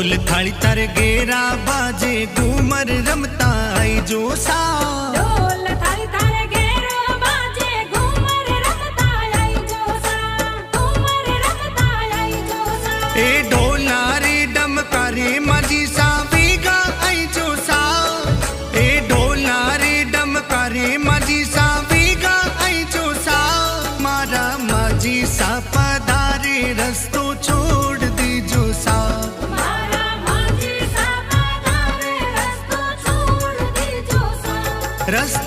ढोल थाली तारे गेरा बाजे घूमर रमता आई जो सा ढोल थाली तारे गेरा बाजे घूमर रमता आई जो सा घूमर रमता आई जो सा ए ढोला रे डमकारे माजी सा वीगा आई जो सा ए ढोला रे डमकारे माजी सा वीगा आई जो सा मारा माजी सा पधारे रस्तो छोड़ दी जो सा रस्त